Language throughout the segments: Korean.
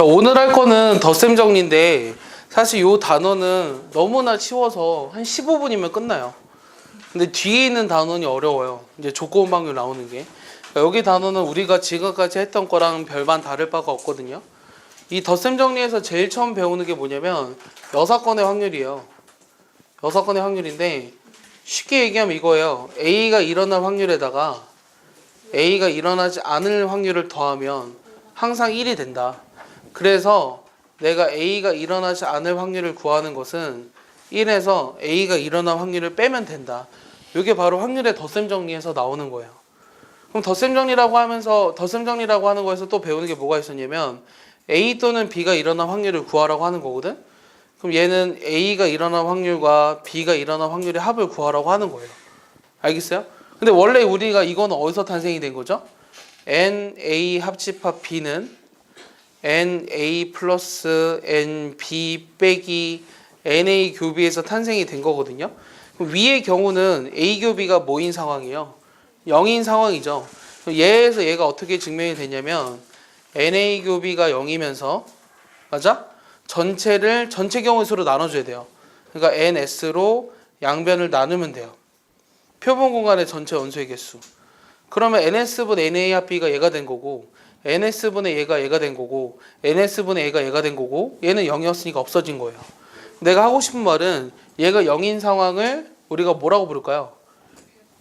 자, 오늘 할 거는 덧셈 정리인데 사실 이 단어는 너무나 쉬워서 한 15분이면 끝나요. 근데 뒤에 있는 단원이 어려워요. 이제 조건 방류 나오는 게. 여기 단어는 우리가 지금까지 했던 거랑 별반 다를 바가 없거든요. 이 덧셈 정리에서 제일 처음 배우는 게 뭐냐면 6건의 확률이에요. 6건의 확률인데 쉽게 얘기하면 이거예요. A가 일어날 확률에다가 A가 일어나지 않을 확률을 더하면 항상 1이 된다. 그래서 내가 A가 일어나지 않을 확률을 구하는 것은 1에서 A가 일어날 확률을 빼면 된다. 이게 바로 확률의 덧셈 정리에서 나오는 거예요. 그럼 덧셈 정리라고 하는 거에서 또 배우는 게 뭐가 있었냐면 A 또는 B가 일어날 확률을 구하라고 하는 거거든. 그럼 얘는 A가 일어날 확률과 B가 일어날 확률의 합을 구하라고 하는 거예요. 알겠어요? 근데 원래 우리가 이거는 어디서 탄생이 된 거죠? NA 합집합 B는 NA 플러스 NB 빼기 NA 교비에서 탄생이 된 거거든요. 그럼 위의 경우는 A 교비가 뭐인 상황이에요? 0인 상황이죠. 얘에서 얘가 어떻게 증명이 되냐면 NA 교비가 0이면서 맞아? 전체 경우수로 나눠줘야 돼요. 그러니까 NS로 양변을 나누면 돼요. 표본 공간의 전체 원소의 개수. 그러면 NS분의 NA 합 B가 얘가 된 거고 NS분의 얘가 된 거고 NS분의 얘가 된 거고 얘는 0이었으니까 없어진 거예요. 내가 하고 싶은 말은 얘가 0인 상황을 우리가 뭐라고 부를까요?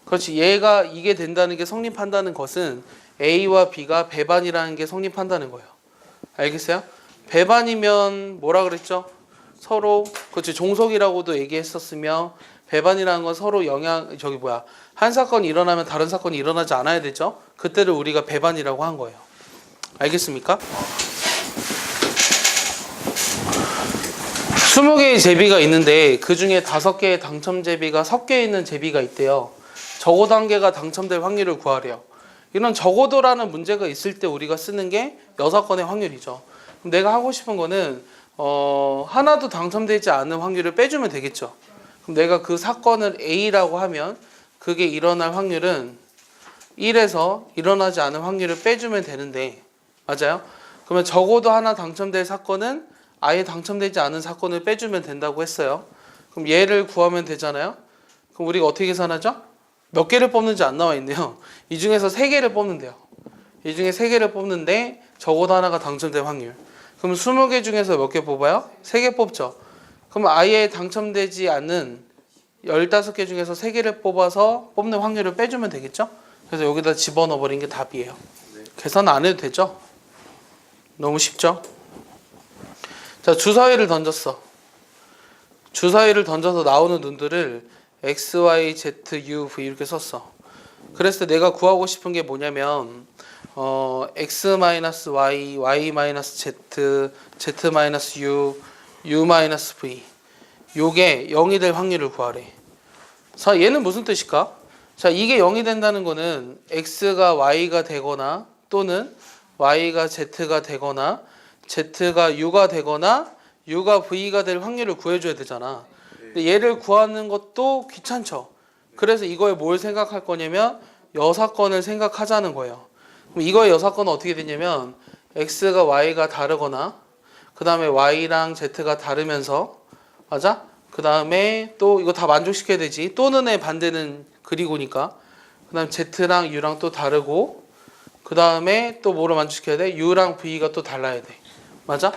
그렇지. 얘가 이게 된다는 게 성립한다는 것은 A와 B가 배반이라는 게 성립한다는 거예요. 알겠어요? 배반이면 뭐라 그랬죠? 서로 그렇지 종속이라고도 얘기했었으며 배반이라는 건 서로 한 사건이 일어나면 다른 사건이 일어나지 않아야 되죠? 그때를 우리가 배반이라고 한 거예요. 알겠습니까? 20개의 제비가 있는데 그 중에 5개의 당첨 제비가 섞여 있는 제비가 있대요. 적어 단계가 당첨될 확률을 구하래요. 이런 적어도라는 문제가 있을 때 우리가 쓰는 게 6건의 확률이죠. 그럼 내가 하고 싶은 거는 하나도 당첨되지 않은 확률을 빼주면 되겠죠. 그럼 내가 그 사건을 A라고 하면 그게 일어날 확률은 1에서 일어나지 않은 확률을 빼주면 되는데 맞아요? 그러면 적어도 하나 당첨될 사건은 아예 당첨되지 않은 사건을 빼주면 된다고 했어요. 그럼 얘를 구하면 되잖아요. 그럼 우리가 어떻게 계산하죠? 몇 개를 뽑는지 안 나와 있네요. 이 중에서 3개를 뽑는데요. 이 중에 3개를 뽑는데 적어도 하나가 당첨될 확률. 그럼 20개 중에서 몇 개 뽑아요? 3개 뽑죠. 그럼 아예 당첨되지 않는 15개 중에서 3개를 뽑아서 뽑는 확률을 빼주면 되겠죠? 그래서 여기다 집어넣어 버린 게 답이에요. 계산 안 해도 되죠? 너무 쉽죠? 자, 주사위를 던졌어. 주사위를 던져서 나오는 눈들을 X, Y, Z, U, V 이렇게 썼어. 그래서 내가 구하고 싶은 게 뭐냐면 X-Y, Y-Z, Z-U, U-V 요게 0이 될 확률을 구하래. 자, 얘는 무슨 뜻일까? 자, 이게 0이 된다는 거는 X가 Y가 되거나 또는 Y가 Z가 되거나 Z가 U가 되거나 U가 V가 될 확률을 구해줘야 되잖아. 근데 얘를 구하는 것도 귀찮죠. 그래서 이거에 뭘 생각할 거냐면 6건을 생각하자는 거예요. 그럼 이거의 6건은 어떻게 되냐면 X가 Y가 다르거나 그 다음에 Y랑 Z가 다르면서 맞아? 그 다음에 또 이거 다 만족시켜야 되지. 또는의 반대는 그리고니까 그 다음 Z랑 U랑 또 다르고 그 다음에 또 뭐를 만족시켜야 돼? U랑 V가 또 달라야 돼. 맞아?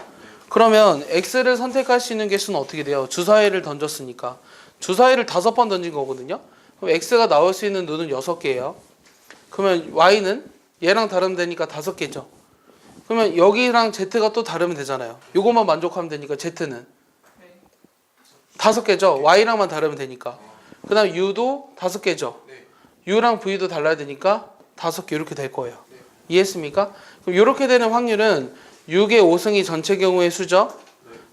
그러면 X를 선택할 수 있는 개수는 어떻게 돼요? 주사위를 던졌으니까 주사위를 5번 던진 거거든요. 그럼 X가 나올 수 있는 눈은 6개예요. 그러면 Y는 얘랑 다르면 되니까 5개죠. 그러면 여기랑 Z가 또 다르면 되잖아요. 이것만 만족하면 되니까 Z는 5개죠. Y랑만 다르면 되니까. 그 다음 U도 5개죠. U랑 V도 달라야 되니까 5개 이렇게 될 거예요. 이해했습니까? 그럼 이렇게 되는 확률은 6의 5승이 전체 경우의 수죠.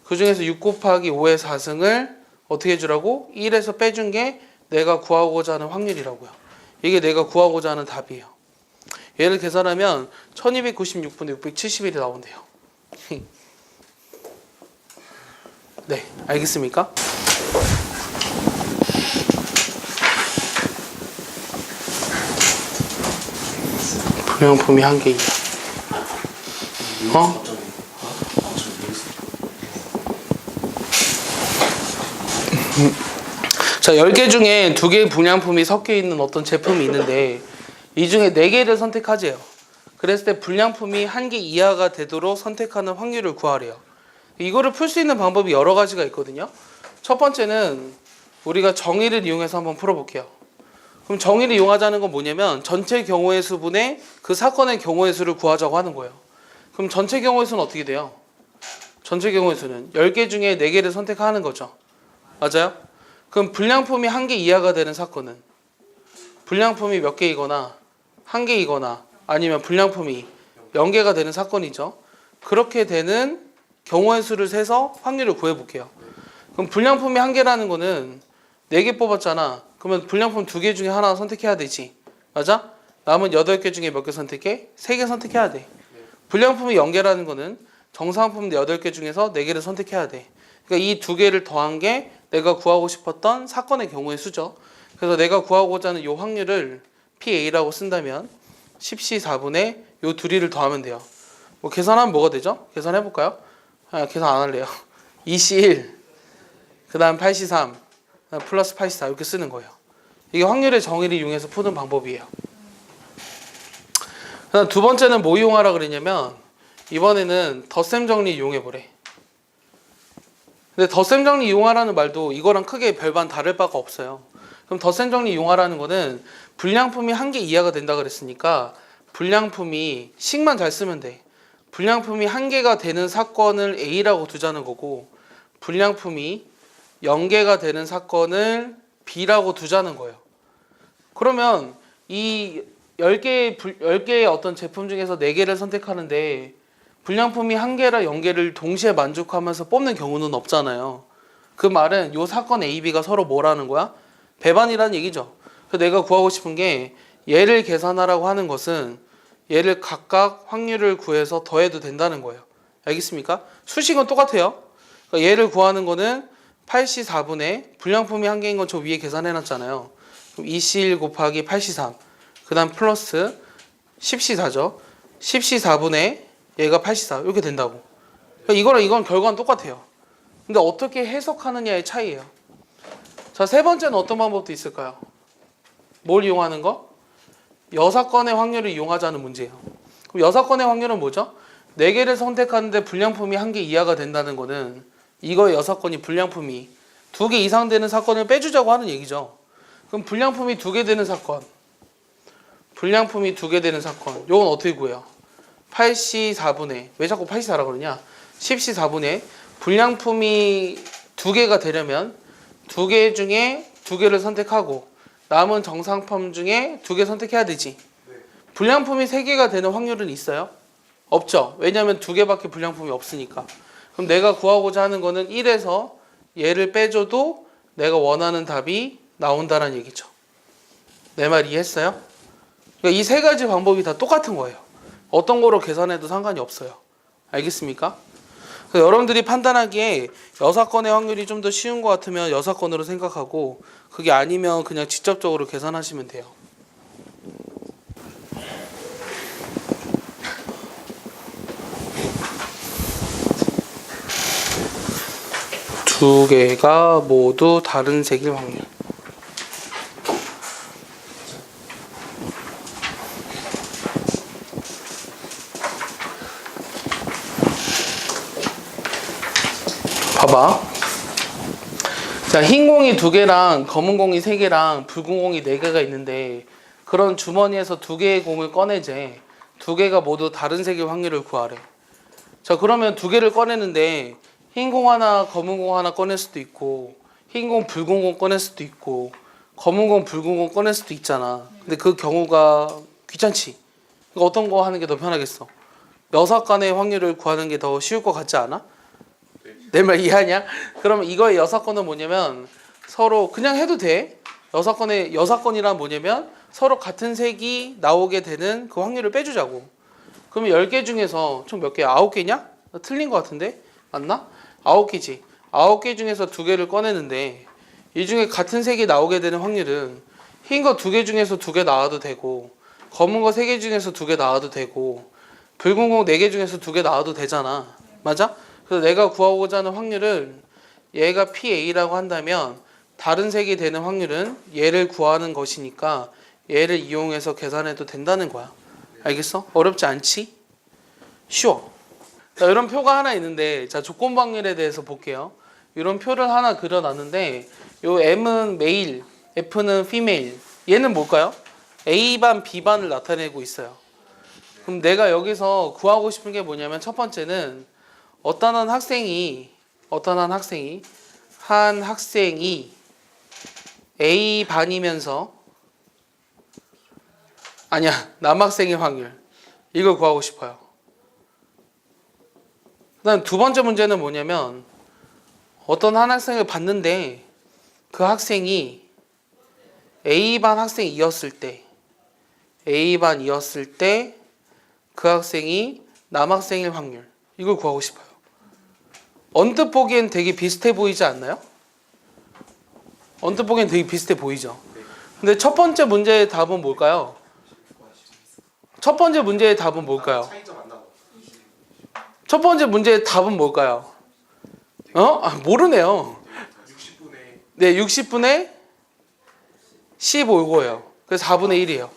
그 중에서 6 곱하기 5의 4승을 어떻게 해주라고? 1에서 빼준 게 내가 구하고자 하는 확률이라고요. 이게 내가 구하고자 하는 답이에요. 얘를 계산하면 1296분의 671이 나온대요. 네, 알겠습니까? 불량품이 한 개 이하. 자, 10개 중에 2개의 불량품이 섞여 있는 어떤 제품이 있는데 이 중에 4개를 선택하재요. 그랬을 때 불량품이 1개 이하가 되도록 선택하는 확률을 구하래요. 이거를 풀 수 있는 방법이 여러 가지가 있거든요. 첫 번째는 우리가 정의를 이용해서 한번 풀어볼게요. 그럼 정의를 이용하자는 건 뭐냐면 전체 경우의 수분의 그 사건의 경우의 수를 구하자고 하는 거예요. 그럼 전체 경우의 수는 어떻게 돼요? 전체 경우의 수는 10개 중에 4개를 선택하는 거죠. 맞아요? 그럼 불량품이 1개 이하가 되는 사건은 불량품이 몇 개이거나 1개이거나 아니면 불량품이 0개가 되는 사건이죠. 그렇게 되는 경우의 수를 세서 확률을 구해볼게요. 그럼 불량품이 1개라는 거는 4개 뽑았잖아. 그러면 불량품 2개 중에 하나 선택해야 되지. 맞아? 남은 8개 중에 몇 개 선택해? 3개 선택해야 돼. 불량품이 0개라는 거는 정상품 8개 중에서 4개를 선택해야 돼. 그러니까 이 2개를 더한 게 내가 구하고 싶었던 사건의 경우의 수죠. 그래서 내가 구하고자 하는 이 확률을 PA라고 쓴다면 10C 4분의 요 둘이를 더하면 돼요. 뭐 계산하면 뭐가 되죠? 계산해 볼까요? 계산 안 할래요. 2C1 그 다음 8C3 플러스 8C4 이렇게 쓰는 거예요. 이게 확률의 정의를 이용해서 푸는 방법이에요. 그다음 두 번째는 뭐 이용하라 그랬냐면 이번에는 덧셈 정리 이용해 보래. 근데 덧셈 정리 이용하라는 말도 이거랑 크게 별반 다를 바가 없어요. 그럼 덧셈 정리 이용하라는 거는 불량품이 1개 이하가 된다 그랬으니까 불량품이 식만 잘 쓰면 돼. 불량품이 1개가 되는 사건을 A라고 두자는 거고 불량품이 0개가 되는 사건을 B라고 두자는 거예요. 그러면 이 10개의 어떤 제품 중에서 4개를 선택하는데 불량품이 1개랑 0개를 동시에 만족하면서 뽑는 경우는 없잖아요. 그 말은 이 사건 A, B가 서로 뭐라는 거야? 배반이라는 얘기죠. 그래서 내가 구하고 싶은 게 얘를 계산하라고 하는 것은 얘를 각각 확률을 구해서 더해도 된다는 거예요. 알겠습니까? 수식은 똑같아요. 그러니까 얘를 구하는 거는 8C 4분의 불량품이 1개인 건 저 위에 계산해 놨잖아요. 그럼 2C1 곱하기 8C3 그 다음 플러스 10C 4죠. 10C 4분의 얘가 8C4 이렇게 된다고. 그러니까 이거랑 이건 결과는 똑같아요. 근데 어떻게 해석하느냐의 차이예요. 자, 세 번째는 어떤 방법도 있을까요? 뭘 이용하는 거? 여사건의 확률을 이용하자는 문제예요. 그럼 여사건의 확률은 뭐죠? 4개를 선택하는데 불량품이 1개 이하가 된다는 거는 이거의 여사건이 불량품이 2개 이상 되는 사건을 빼주자고 하는 얘기죠. 그럼 불량품이 2개 되는 사건, 불량품이 2개 되는 사건, 요건 어떻게 구해요? 8C 4분의 왜 자꾸 8C 4라고 그러냐? 10C 4분의 불량품이 2개가 되려면 2개 중에 2개를 선택하고 남은 정상품 중에 2개 선택해야 되지. 불량품이 3개가 되는 확률은 있어요? 없죠. 왜냐하면 2개밖에 불량품이 없으니까. 그럼 내가 구하고자 하는 거는 1에서 얘를 빼줘도 내가 원하는 답이 나온다는 얘기죠. 내 말 이해했어요? 그러니까 이 세 가지 방법이 다 똑같은 거예요. 어떤 거로 계산해도 상관이 없어요. 알겠습니까? 그래서 여러분들이 판단하기에 여사건의 확률이 좀 더 쉬운 것 같으면 여사건으로 생각하고 그게 아니면 그냥 직접적으로 계산하시면 돼요. 두 개가 모두 다른 색일 확률. 봐봐. 자, 흰 공이 2개랑 검은 공이 3개랑 붉은 공이 4개가 있는데 그런 주머니에서 2개의 공을 꺼내재. 2개가 모두 다른 색의 확률을 구하래. 자, 그러면 2개를 꺼내는데 흰 공 하나, 검은 공 하나 꺼낼 수도 있고 흰 공, 붉은 공 꺼낼 수도 있고 검은 공, 붉은 공 꺼낼 수도 있잖아. 근데 그 경우가 귀찮지. 그러니까 어떤 거 하는 게 더 편하겠어? 여사건의 확률을 구하는 게 더 쉬울 것 같지 않아? 내 말 이해하냐? 그러면 이거의 여사건은 뭐냐면 서로 그냥 해도 돼. 여사건이란 뭐냐면 서로 같은 색이 나오게 되는 그 확률을 빼주자고. 그러면 10개 중에서 총 몇 개야? 9개냐? 틀린 것 같은데? 맞나? 9개지. 9개 중에서 2개를 꺼내는데 이 중에 같은 색이 나오게 되는 확률은 흰 거 2개 중에서 2개 나와도 되고 검은 거 3개 중에서 2개 나와도 되고 붉은 거 4개 중에서 2개 나와도 되잖아. 맞아? 그래서 내가 구하고자 하는 확률을 얘가 PA라고 한다면 다른 색이 되는 확률은 얘를 구하는 것이니까 얘를 이용해서 계산해도 된다는 거야. 알겠어? 어렵지 않지? 쉬워. 자, 이런 표가 하나 있는데, 자, 조건 확률에 대해서 볼게요. 이런 표를 하나 그려놨는데, 요 M은 메일, F는 피메일. 얘는 뭘까요? A반, B반을 나타내고 있어요. 그럼 내가 여기서 구하고 싶은 게 뭐냐면, 첫 번째는 어떤 한 학생이 A반이면서, 아니야, 남학생의 확률. 이걸 구하고 싶어요. 그다음 두 번째 문제는 뭐냐면 어떤 한 학생을 봤는데 그 학생이 A반 학생이었을 때 그 학생이 남학생일 확률. 이걸 구하고 싶어요. 언뜻 보기엔 되게 비슷해 보이지 않나요? 언뜻 보기엔 되게 비슷해 보이죠? 근데 첫 번째 문제의 답은 뭘까요? 첫 번째 문제의 답은 뭘까요? 첫 번째 문제의 답은 뭘까요? 모르네요. 60분의 네, 60분의 15이고요. 그래서 4분의 1이에요.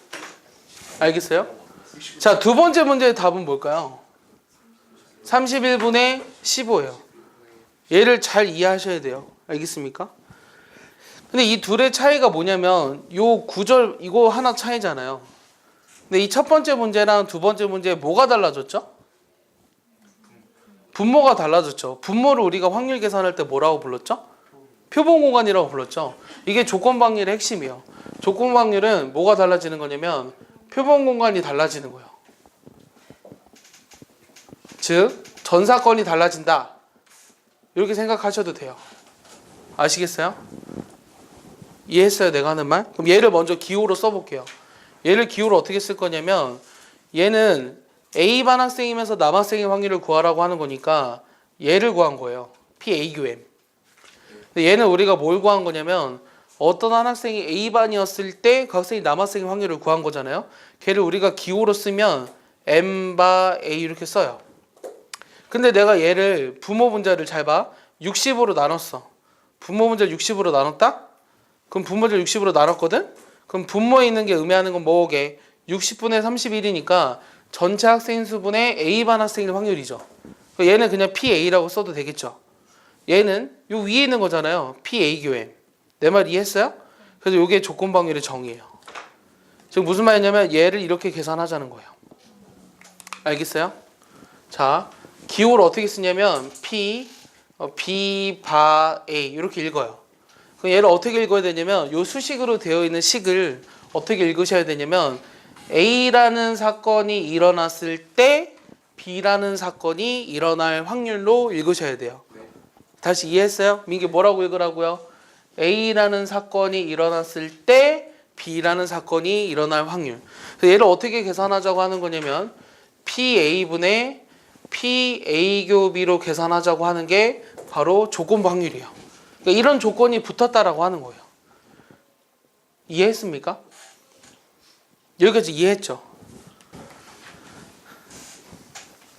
알겠어요? 자, 두 번째 문제의 답은 뭘까요? 31분의 15예요. 얘를 잘 이해하셔야 돼요. 알겠습니까? 근데 이 둘의 차이가 뭐냐면 요 구절 이거 하나 차이잖아요. 근데 이 첫 번째 문제랑 두 번째 문제에 뭐가 달라졌죠? 분모가 달라졌죠. 분모를 우리가 확률 계산할 때 뭐라고 불렀죠? 표본 공간이라고 불렀죠. 이게 조건 확률의 핵심이에요. 조건 확률은 뭐가 달라지는 거냐면 표본 공간이 달라지는 거예요. 즉 전사건이 달라진다. 이렇게 생각하셔도 돼요. 아시겠어요? 이해했어요? 내가 하는 말? 그럼 얘를 먼저 기호로 써볼게요. 얘를 기호로 어떻게 쓸 거냐면 얘는 A반 학생이면서 남학생의 확률을 구하라고 하는 거니까 얘를 구한 거예요. PAQM. 근데 얘는 우리가 뭘 구한 거냐면 어떤 한 학생이 A반이었을 때 그 학생이 남학생의 확률을 구한 거잖아요. 걔를 우리가 기호로 쓰면 M바 A 이렇게 써요. 근데 내가 얘를 부모 분자를 잘 봐. 60으로 나눴어. 부모 분자를 60으로 나눴다? 그럼 부모를 60으로 나눴거든? 그럼 분모에 있는 게 의미하는 건 뭐게? 60분의 31이니까 전체 학생 수분의 A반 학생일 확률이죠. 얘는 그냥 PA라고 써도 되겠죠. 얘는 요 위에 있는 거잖아요. PAQM. 내 말 이해했어요? 그래서 요게 조건 방률의 정의예요. 지금 무슨 말이냐면 얘를 이렇게 계산하자는 거예요. 알겠어요? 자, 기호를 어떻게 쓰냐면 B 바 A 이렇게 읽어요. 그럼 얘를 어떻게 읽어야 되냐면 요 수식으로 되어 있는 식을 어떻게 읽으셔야 되냐면 A라는 사건이 일어났을 때 B라는 사건이 일어날 확률로 읽으셔야 돼요. 다시 이해했어요? 민기 뭐라고 읽으라고요? A라는 사건이 일어났을 때 B라는 사건이 일어날 확률. 그래서 얘를 어떻게 계산하자고 하는 거냐면 PA분의 PA교비로 계산하자고 하는 게 바로 조건부 확률이에요. 그러니까 이런 조건이 붙었다라고 하는 거예요. 이해했습니까? 여기까지 이해했죠?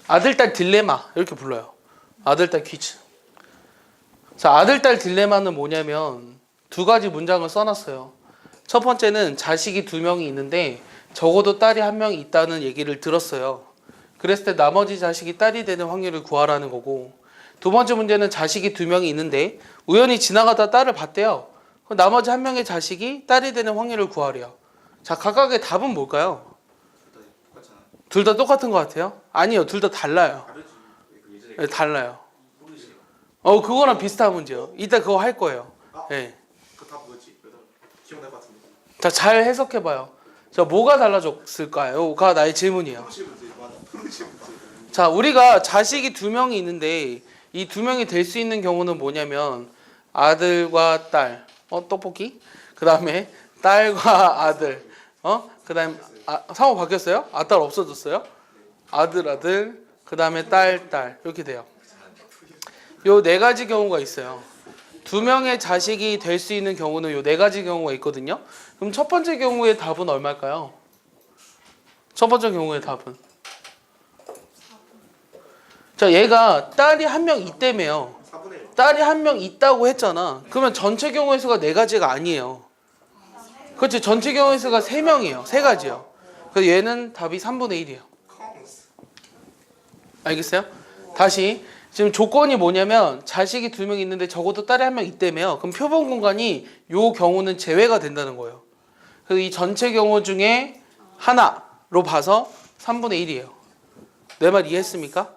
아들딸 딜레마 이렇게 불러요. 아들딸 퀴즈. 자, 아들딸 딜레마는 뭐냐면 두 가지 문장을 써놨어요. 첫 번째는 자식이 두 명이 있는데 적어도 딸이 한 명 있다는 얘기를 들었어요. 그랬을 때 나머지 자식이 딸이 되는 확률을 구하라는 거고, 두 번째 문제는 자식이 두 명이 있는데 우연히 지나가다 딸을 봤대요. 그럼 나머지 한 명의 자식이 딸이 되는 확률을 구하래요. 자, 각각의 답은 뭘까요? 둘 다 똑같은 것 같아요? 아니요, 둘 다 달라요. 네, 달라요. 그거랑 비슷한 문제요. 이따 그거 할 거예요. 네. 그다 뭐지? 기억날 것 같은데. 자, 잘 해석해봐요. 자, 뭐가 달라졌을까요?가 나의 질문이에요. 자, 우리가 자식이 두 명이 있는데 이 두 명이 될 수 있는 경우는 뭐냐면 아들과 딸, 떡볶이? 그 다음에 딸과 아들, 그 다음에 상호 바뀌었어요? 아딸 없어졌어요? 아들, 그 다음에 딸 이렇게 돼요. 요 네 가지 경우가 있어요. 두 명의 자식이 될 수 있는 경우는 요 네 가지 경우가 있거든요. 그럼 첫 번째 경우의 답은 얼마일까요? 첫 번째 경우의 답은 자, 얘가 딸이 한 명 있다며요. 4분의 1. 딸이 한 명 있다고 했잖아. 그러면 전체 경우의 수가 4가지가 아니에요. 그렇지. 전체 경우의 수가 3명이에요. 3가지요. 그래서 얘는 답이 3분의 1이에요. 알겠어요? 다시 지금 조건이 뭐냐면 자식이 2명 있는데 적어도 딸이 1명 있다며요. 그럼 표본 공간이 요 경우는 제외가 된다는 거예요. 그래서 이 전체 경우 중에 하나로 봐서 3분의 1이에요. 내 말 이해했습니까?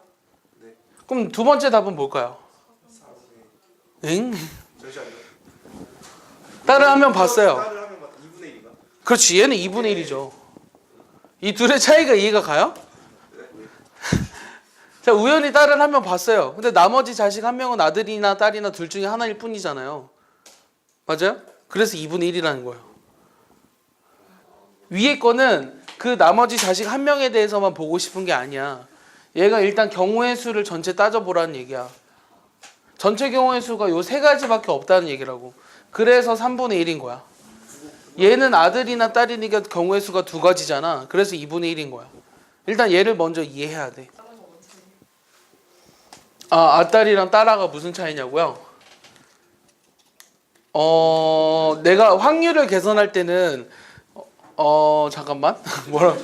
네. 그럼 두 번째 답은 뭘까요? 4분의 응? 잠시만요. 딸을 한 명 봤어요. 딸을 하면 2분의 1인가? 그렇지. 얘는 2분의 1이죠. 이 둘의 차이가 이해가 가요? 자, 우연히 딸을 한 명 봤어요. 근데 나머지 자식 한 명은 아들이나 딸이나 둘 중에 하나일 뿐이잖아요. 맞아요? 그래서 2분의 1이라는 거예요. 위에 거는 그 나머지 자식 한 명에 대해서만 보고 싶은 게 아니야. 얘가 일단 경우의 수를 전체 따져보라는 얘기야. 전체 경우의 수가 요 3가지밖에 없다는 얘기라고. 그래서 3분의 1인 거야. 얘는 아들이나 딸이니까 경우의 수가 2가지잖아. 그래서 2분의 1인 거야. 일단 얘를 먼저 이해해야 돼. 아딸이랑 딸아가 무슨 차이냐고요? 내가 확률을 계산할 때는 잠깐만. 뭐라?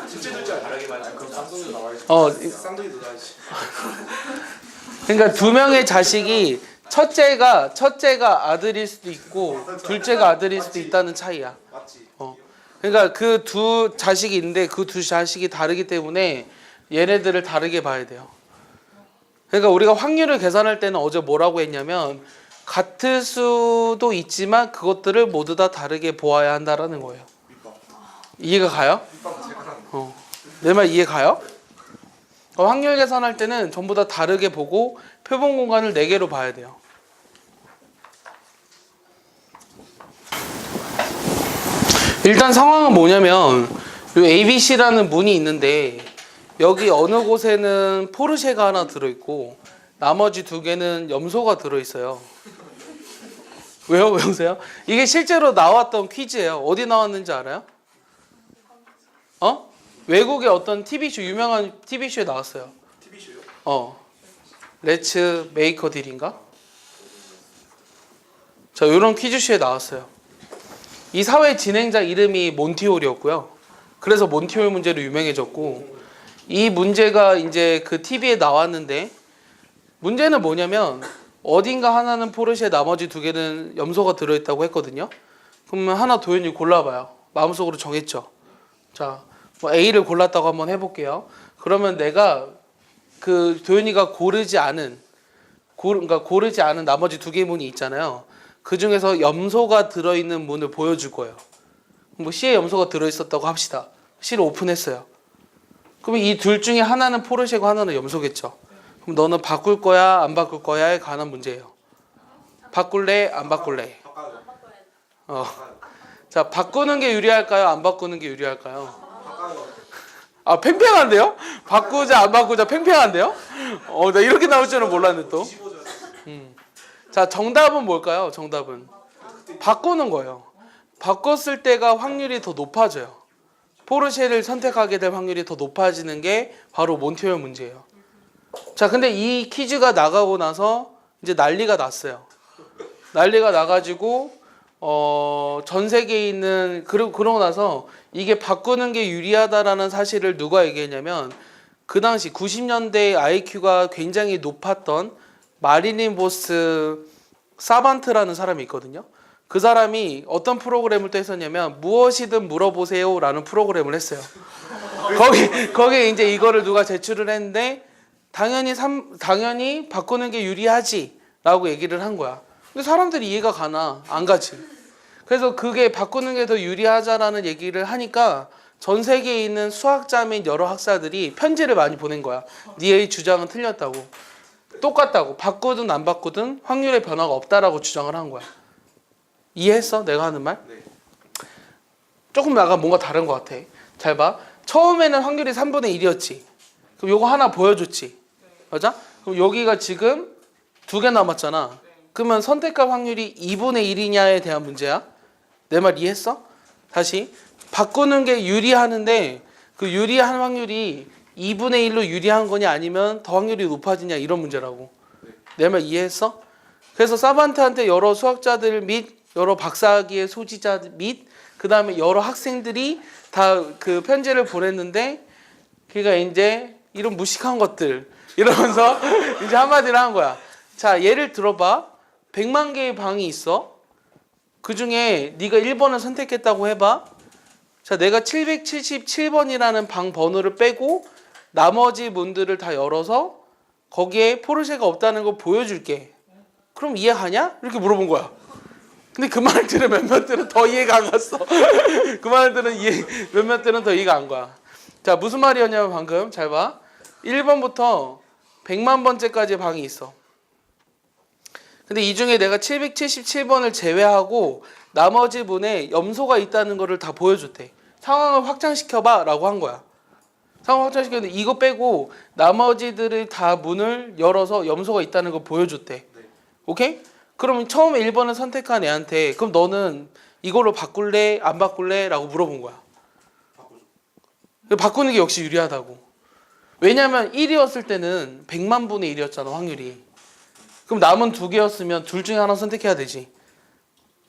진짜 둘째 다르게 말해. 그럼 쌍둥이도 나와야지. 쌍둥이도 나와야지. 그러니까 2명의 자식이 첫째가 아들일 수도 있고 둘째가 아들일 수도 있다는 차이야. 맞지? 그러니까 그 두 자식이 있는데 그 두 자식이 다르기 때문에 얘네들을 다르게 봐야 돼요. 그러니까 우리가 확률을 계산할 때는 어제 뭐라고 했냐면 같을 수도 있지만 그것들을 모두 다 다르게 보아야 한다라는 거예요. 이해가 가요? 내 말 이해 가요? 확률 계산할 때는 전부 다 다르게 보고 표본 공간을 4개로 봐야 돼요. 일단 상황은 뭐냐면 요 ABC라는 문이 있는데 여기 어느 곳에는 포르쉐가 하나 들어있고 나머지 2개는 염소가 들어있어요. 왜요? 왜 웃어요? 이게 실제로 나왔던 퀴즈예요. 어디 나왔는지 알아요? 외국의 어떤 TV쇼, 유명한 TV쇼에 나왔어요. TV쇼요? 렛츠 메이커 딜인가? 자, 이런 퀴즈쇼에 나왔어요. 이 사회 진행자 이름이 몬티올이었고요. 그래서 몬티올 문제로 유명해졌고 이 문제가 이제 그 TV에 나왔는데 문제는 뭐냐면 어딘가 하나는 포르쉐 나머지 2개는 염소가 들어있다고 했거든요. 그러면 하나 도현이 골라봐요. 마음속으로 정했죠. 자, 뭐 A를 골랐다고 한번 해볼게요. 그러면 내가 그 도현이가 고르지 않은 나머지 2개의 문이 있잖아요. 그 중에서 염소가 들어있는 문을 보여줄 거예요. 뭐 C에 염소가 들어있었다고 합시다. C를 오픈했어요. 그러면 이 둘 중에 하나는 포르쉐고 하나는 염소겠죠. 그럼 너는 바꿀 거야 안 바꿀 거야에 관한 문제예요. 바꿀래 안 바꿀래? 자, 바꾸는 게 유리할까요 안 바꾸는 게 유리할까요? 팽팽한데요? 바꾸자 안 바꾸자 팽팽한데요? 나 이렇게 나올 줄은 몰랐네 또. 자, 정답은 뭘까요? 정답은 바꾸는 거예요. 바꿨을 때가 확률이 더 높아져요. 포르쉐를 선택하게 될 확률이 더 높아지는 게 바로 몬티올 문제예요. 자, 근데 이 퀴즈가 나가고 나서 이제 난리가 났어요. 난리가 나가지고 전 세계에 있는 그러고 나서 이게 바꾸는 게 유리하다라는 사실을 누가 얘기했냐면 그 당시 90년대 IQ가 굉장히 높았던 마릴린 보스 사반트라는 사람이 있거든요. 그 사람이 어떤 프로그램을 또 했었냐면 무엇이든 물어보세요 라는 프로그램을 했어요. 거기에 이제 이거를 누가 제출을 했는데 당연히 바꾸는 게 유리하지 라고 얘기를 한 거야. 근데 사람들이 이해가 가나? 안 가지. 그래서 그게 바꾸는 게 더 유리하자라는 얘기를 하니까 전 세계에 있는 수학자 및 여러 학사들이 편지를 많이 보낸 거야. 니의 주장은 틀렸다고. 똑같다고. 바꾸든 안 바꾸든 확률의 변화가 없다라고 주장을 한 거야. 이해했어? 내가 하는 말? 네. 조금 약간 뭔가 다른 것 같아. 잘 봐. 처음에는 확률이 3분의 1이었지. 그럼 요거 하나 보여줬지. 맞아? 그럼 여기가 지금 2개 남았잖아. 그러면 선택할 확률이 2분의 1이냐에 대한 문제야. 내 말 이해했어? 다시. 바꾸는 게 유리하는데 그 유리한 확률이 2분의 1로 유리한 거냐 아니면 더 확률이 높아지냐 이런 문제라고. 내 말 이해했어? 그래서 사반트한테 여러 수학자들 및 여러 박사학위의 소지자 및 그 다음에 여러 학생들이 다 그 편지를 보냈는데 그가 이제 이런 무식한 것들 이러면서 이제 한마디를 한 거야. 자, 예를 들어봐. 100만 개의 방이 있어. 그 중에 네가 1번을 선택했다고 해봐. 자, 내가 777번이라는 방 번호를 빼고 나머지 문들을 다 열어서 거기에 포르쉐가 없다는 걸 보여줄게. 그럼 이해하냐? 이렇게 물어본 거야. 근데 그 말을 들은 몇몇들은 더 이해가 안 갔어. 그 말을 들은 몇몇들은 더 이해가 안 가. 자, 무슨 말이었냐면 방금 잘 봐. 1번부터 100만 번째까지 방이 있어. 근데 이 중에 내가 777번을 제외하고 나머지 문에 염소가 있다는 거를 다 보여줬대. 상황을 확장시켜봐 라고 한 거야. 상황 확장시켰는데 이거 빼고 나머지들이 다 문을 열어서 염소가 있다는 걸 보여줬대. 오케이? 그럼 처음에 1번을 선택한 애한테 그럼 너는 이걸로 바꿀래? 안 바꿀래? 라고 물어본 거야. 바꾸는 게 역시 유리하다고. 왜냐면 1이었을 때는 100만 분의 1이었잖아 확률이. 그럼 남은 2개였으면 둘 중에 하나 선택해야 되지.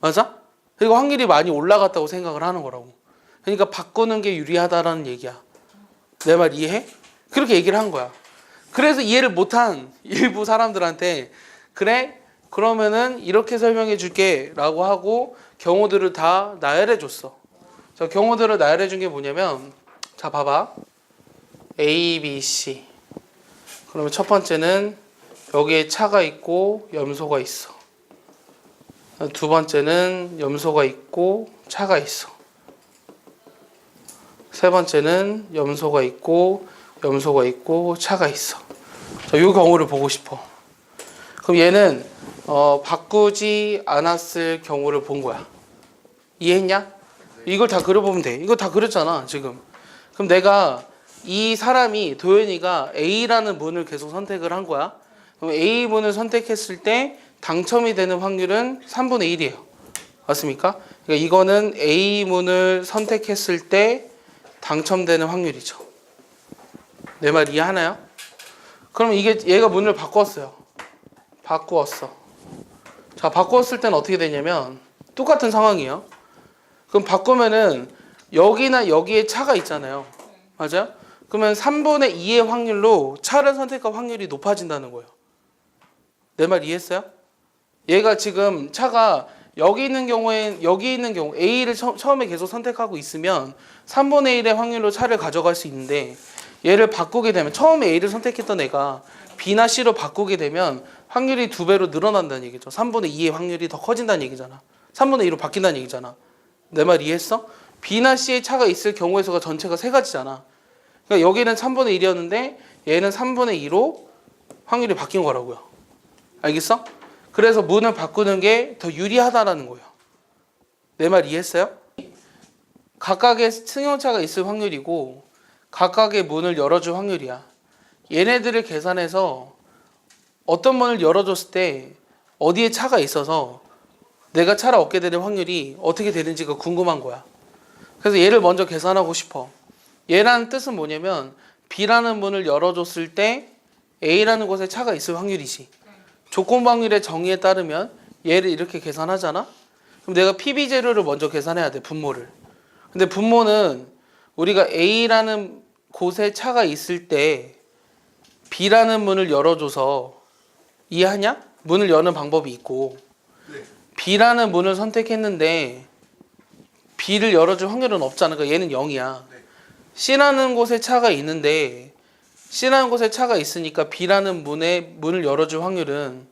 맞아? 그리고 확률이 많이 올라갔다고 생각을 하는 거라고. 그러니까 바꾸는 게 유리하다라는 얘기야. 내 말 이해해? 그렇게 얘기를 한 거야. 그래서 이해를 못한 일부 사람들한테 그래? 그러면은 이렇게 설명해 줄게 라고 하고 경우들을 다 나열해 줬어. 저 경우들을 나열해 준 게 뭐냐면 자 봐봐. A, B, C. 그러면 첫 번째는 여기에 차가 있고 염소가 있어. 두 번째는 염소가 있고 차가 있어. 세 번째는 염소가 있고 차가 있어. 자, 이 경우를 보고 싶어. 그럼 얘는 바꾸지 않았을 경우를 본 거야. 이해했냐? 이걸 다 그려보면 돼. 이거 다 그렸잖아 지금. 그럼 내가 이 사람이 도현이가 A라는 문을 계속 선택을 한 거야. 그럼 A 문을 선택했을 때 당첨이 되는 확률은 3분의 1이에요. 맞습니까? 그러니까 이거는 A 문을 선택했을 때 당첨되는 확률이죠. 내 말 이해하나요? 그럼 이게 얘가 문을 바꿨어요. 바꾸었어. 자, 바꾸었을 때는 어떻게 되냐면 똑같은 상황이에요. 그럼 바꾸면은 여기나 여기에 차가 있잖아요. 맞아요? 그러면 3분의 2의 확률로 차를 선택할 확률이 높아진다는 거예요. 내 말 이해했어요? 얘가 지금 차가 여기 있는 경우 A를 처음에 계속 선택하고 있으면 3분의 1의 확률로 차를 가져갈 수 있는데 얘를 바꾸게 되면 처음에 A를 선택했던 애가 B나 C로 바꾸게 되면 확률이 2배로 늘어난다는 얘기죠. 3분의 2의 확률이 더 커진다는 얘기잖아. 3분의 2로 바뀐다는 얘기잖아. 내 말 이해했어? B나 C의 차가 있을 경우의 수가 전체가 3가지잖아. 그러니까 여기는 3분의 1이었는데 얘는 3분의 2로 확률이 바뀐 거라고요. 알겠어? 그래서 문을 바꾸는 게 더 유리하다라는 거예요. 내 말 이해했어요? 각각의 승용차가 있을 확률이고 각각의 문을 열어줄 확률이야. 얘네들을 계산해서 어떤 문을 열어줬을 때 어디에 차가 있어서 내가 차를 얻게 되는 확률이 어떻게 되는지가 궁금한 거야. 그래서 얘를 먼저 계산하고 싶어. 얘라는 뜻은 뭐냐면 B라는 문을 열어줬을 때 A라는 곳에 차가 있을 확률이지. 조건 확률의 정의에 따르면 얘를 이렇게 계산하잖아. 그럼 내가 PB0를 먼저 계산해야 돼. 분모를. 근데 분모는 우리가 A라는 곳에 차가 있을 때 B라는 문을 열어줘서 이해하냐? 문을 여는 방법이 있고 B라는 문을 선택했는데 B를 열어줄 확률은 없잖아. 그러니까 얘는 0이야. C라는 곳에 차가 있는데 C라는 곳에 차가 있으니까 B라는 문을 열어줄 확률은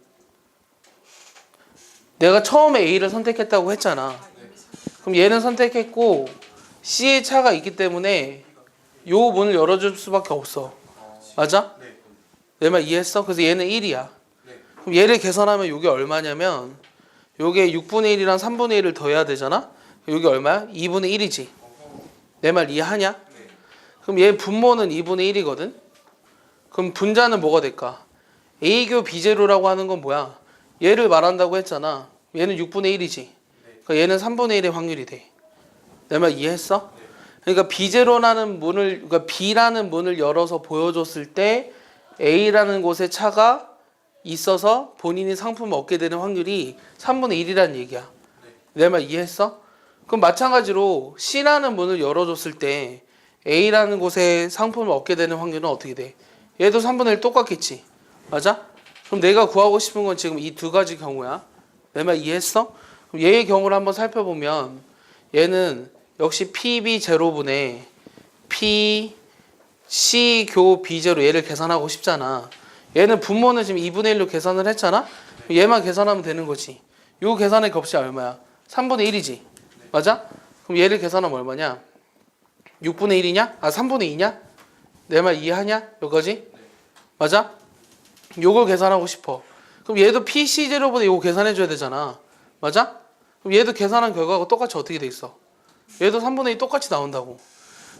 내가 처음에 A를 선택했다고 했잖아. 그럼 얘는 선택했고 C의 차가 있기 때문에 요 문을 열어줄 수밖에 없어. 맞아? 내 말 이해했어? 그래서 얘는 1이야. 그럼 얘를 계산하면 요게 얼마냐면 요게 6분의 1이랑 3분의 1을 더해야 되잖아? 요게 얼마야? 2분의 1이지. 내 말 이해하냐? 그럼 얘 분모는 2분의 1이거든? 그럼 분자는 뭐가 될까? A교 B0라고 하는 건 뭐야? 얘를 말한다고 했잖아. 얘는 6분의 1이지. 그러니까 얘는 3분의 1의 확률이 돼. 내 말 이해했어? 그러니까 B0라는 그러니까 B라는 문을 열어서 보여줬을 때 A라는 곳에 차가 있어서 본인이 상품을 얻게 되는 확률이 3분의 1이라는 얘기야. 내 말 이해했어? 그럼 마찬가지로 C라는 문을 열어줬을 때 A라는 곳에 상품을 얻게 되는 확률은 어떻게 돼? 얘도 3분의 1 똑같겠지. 맞아? 그럼 내가 구하고 싶은 건 지금 이 두 가지 경우야. 내 말 이해했어? 그럼 얘의 경우를 한번 살펴보면 얘는 역시 PB0분의 PC 교 B0 얘를 계산하고 싶잖아. 얘는 분모는 지금 2분의 1로 계산을 했잖아? 얘만 계산하면 되는 거지. 요 계산의 값이 얼마야? 3분의 1이지. 맞아? 그럼 얘를 계산하면 얼마냐? 6분의 1이냐? 아 3분의 2냐? 내 말 이해하냐? 여기까지? 맞아? 요걸 계산하고 싶어. 그럼 얘도 PC0보다 요거 계산해줘야 되잖아. 맞아? 그럼 얘도 계산한 결과가 똑같이 어떻게 돼 있어? 얘도 3분의 2 똑같이 나온다고.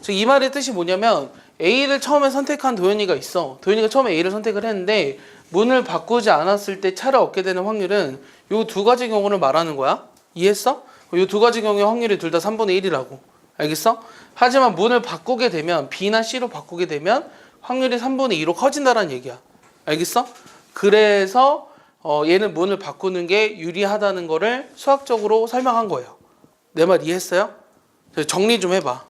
즉 이 말의 뜻이 뭐냐면 A를 처음에 선택한 도현이가 있어. 도현이가 처음에 A를 선택을 했는데 문을 바꾸지 않았을 때 차를 얻게 되는 확률은 요 두 가지 경우를 말하는 거야. 이해했어? 요 두 가지 경우의 확률이 둘 다 3분의 1이라고. 알겠어? 하지만 문을 바꾸게 되면 B나 C로 바꾸게 되면 확률이 3분의 2로 커진다는 얘기야. 알겠어? 그래서 얘는 문을 바꾸는 게 유리하다는 거를 수학적으로 설명한 거예요. 내 말 이해했어요? 정리 좀 해봐.